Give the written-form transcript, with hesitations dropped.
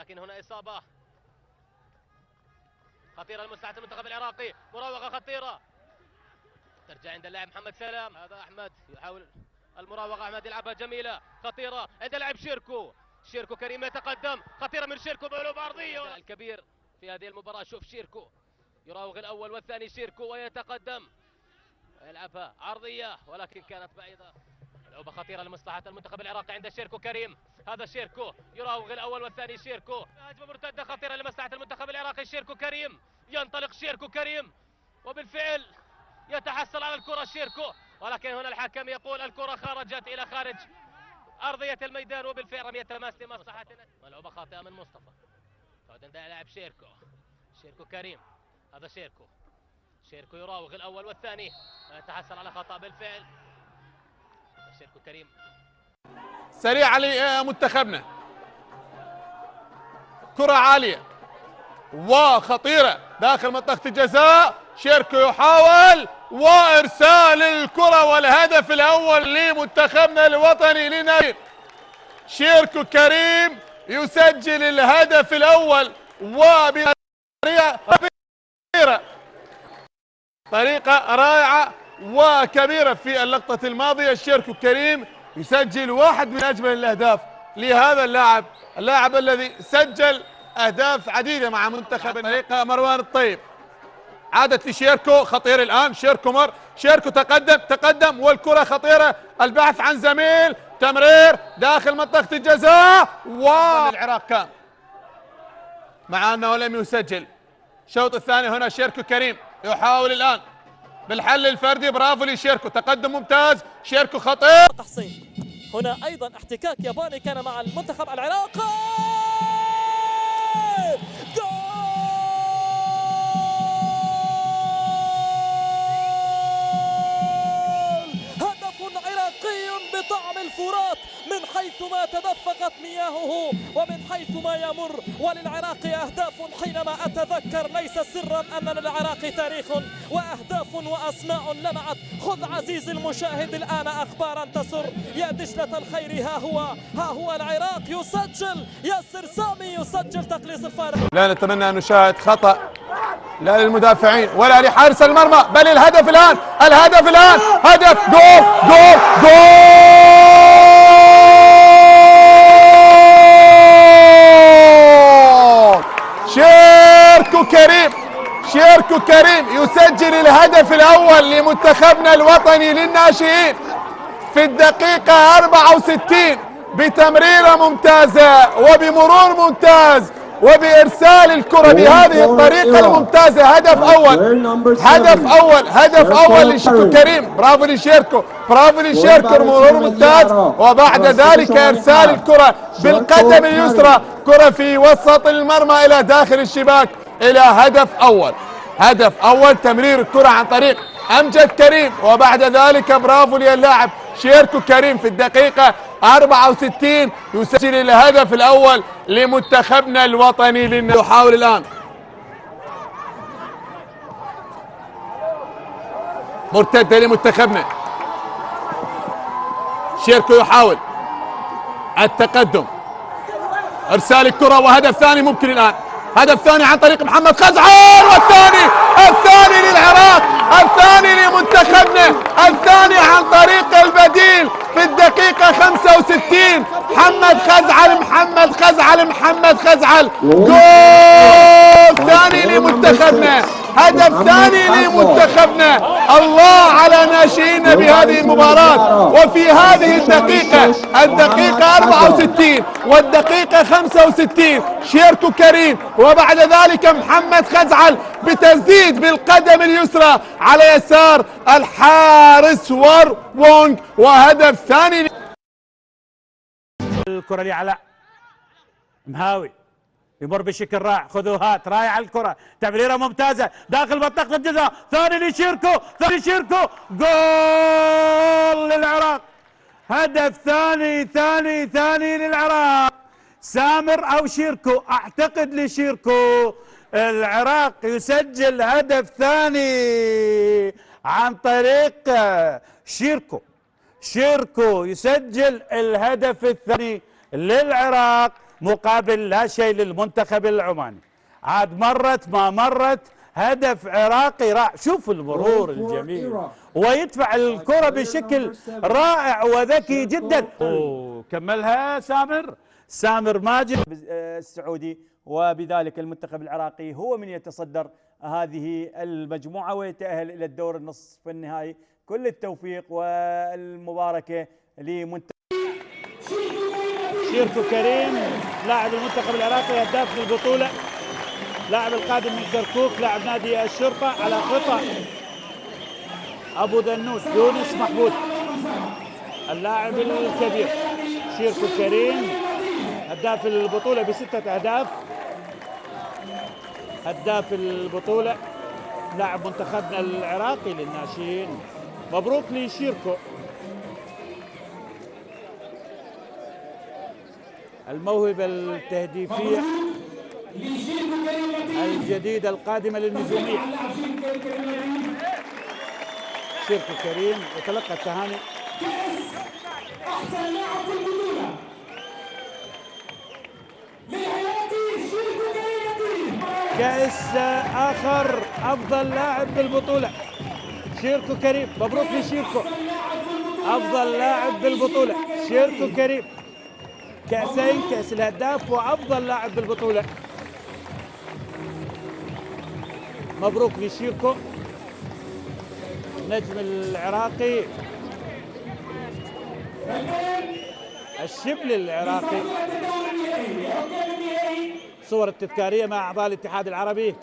ولكن هنا إصابة خطيرة لمصلحة المنتخب العراقي. مراوغة خطيرة ترجع عند اللاعب محمد سلام. هذا أحمد يحاول المراوغة. أحمد يلعبها جميلة خطيرة عند اللاعب شيركو. شيركو كريم يتقدم. خطيرة من شيركو بقلوب عرضية. الكبير في هذه المباراة. شوف شيركو يراوغ الأول والثاني. شيركو ويتقدم ويلعبها عرضية ولكن كانت بعيدة. لعبة خطيرة لمصلحة المنتخب العراقي عند شيركو كريم. هذا شيركو يراوغ الأول والثاني. شيركو هجمة مرتدة خطيرة لمصلحة المنتخب العراقي. شيركو كريم ينطلق. شيركو كريم وبالفعل يتحصل على الكرة شيركو، ولكن هنا الحكم يقول الكرة خرجت إلى خارج أرضية الميدان وبالفعل رمية تماس لمصلحتنا. ملعوبة خاطئة من مصطفى. تعود عند لاعب شيركو. شيركو كريم. هذا شيركو. شيركو يراوغ الأول والثاني يتحصل على خطأ بالفعل. شيركو كريم سريعة لمنتخبنا. كرة عالية وخطيرة داخل منطقة الجزاء. شيركو يحاول وإرسال الكرة والهدف الأول لمنتخبنا الوطني لنادي. شيركو كريم يسجل الهدف الأول طريقة رائعة وكبيرة في اللقطة الماضية. شيركو كريم يسجل واحد من أجمل الأهداف لهذا اللاعب الذي سجل أهداف عديدة مع منتخب. طريقة مروان الطيب عادت لشيركو. خطير الآن. شيركو تقدم والكرة خطيرة. البحث عن زميل. تمرير داخل منطقة الجزاء والعراق كان مع أنه لم يسجل. الشوط الثاني هنا شيركو كريم يحاول الآن بالحل الفردي. برافو لشيركو. تقدم ممتاز. شيركو خطير. تحصين هنا أيضا احتكاك ياباني كان مع المنتخب العراقي. بطعم الفرات من حيث ما تدفقت مياهه ومن حيث ما يمر. وللعراق أهداف حينما أتذكر ليس سرا أن للعراق تاريخ وأهداف وأسماء لمعت. خذ عزيزي المشاهد الآن أخبارا تسر. يا دجلة الخير ها هو العراق يسجل. ياسر سامي يسجل تقليص الفارق. لا نتمنى أن نشاهد خطأ لا للمدافعين ولا لحارس المرمى بل الهدف الآن. هدف. جول شيركو كريم يسجل الهدف الأول لمنتخبنا الوطني للناشئين في الدقيقة 64 بتمريرة ممتازة وبمرور ممتاز وبإرسال الكرة بهذه الطريقة الممتازة. هدف أول لشيركو كريم. برافو لشيركو. مرور ممتاز وبعد ذلك إرسال الكرة بالقدم اليسرى. كرة في وسط المرمى إلى داخل الشباك إلى هدف أول. تمرير الكرة عن طريق أمجد كريم وبعد ذلك برافو للاعب شيركو كريم في الدقيقة 64 يسجل الهدف الأول لمنتخبنا الوطني. يحاول الآن مرتدة لمنتخبنا. شيركو يحاول التقدم. إرسال الكرة وهدف ثاني ممكن الآن. هدف ثاني عن طريق محمد خزعل والثاني للعراق. الثاني لمنتخبنا. الثاني عن طريق البديل في الدقيقة 65. محمد خزعل. جول ثاني لمنتخبنا. هدف ثاني لمنتخبنا. الله على ناشئينا بهذه المباراة. وفي هذه الدقيقة 64 والدقيقة 65 شيركو كريم وبعد ذلك محمد خزعل بتسديد بالقدم اليسرى على يسار الحارس وونغ وهدف ثاني. الكرة لعلاء مهاوي يمر بشكل رائع. خذوا هات رايح الكرة. تمريرة ممتازة داخل منطقة الجزاء. ثاني لشيركو. جول للعراق. هدف ثاني للعراق. سامر أو شيركو أعتقد لشيركو. العراق يسجل هدف ثاني عن طريق شيركو يسجل الهدف الثاني للعراق مقابل لا شيء للمنتخب العماني. عاد مرت ما مرت، هدف عراقي رائع. شوف المرور الجميل ويدفع الكرة بشكل رائع وذكي جدا. كملها سامر ماجد السعودي، وبذلك المنتخب العراقي هو من يتصدر هذه المجموعة ويتأهل إلى الدور النصف النهائي. كل التوفيق والمباركة لمنتخب شيركو كريم لاعب المنتخب العراقي هداف البطولة، لاعب القادم من كركوك، لاعب نادي الشرطة، على خطأ أبو ذنوس يونس محمود اللاعب الكبير. شيركو كريم هداف البطولة ب6 أهداف، هداف البطولة لاعب منتخبنا العراقي للناشئين. مبروك لشيركو، الموهبة التهديفية الجديدة القادمة للنجومية. شيركو كريم يتلقى التهاني. أحسن لاعب في البطولة للعراقي شيركو كريم. كأس آخر أفضل لاعب بالبطولة شيركو كريم. مبروك لشيركو، أفضل لاعب بالبطولة شيركو كريم. كأسين، كأس الهداف وأفضل لاعب بالبطولة. مبروك لشيركو النجم العراقي، الشبل العراقي. صور التذكارية مع أعضاء الاتحاد العربي.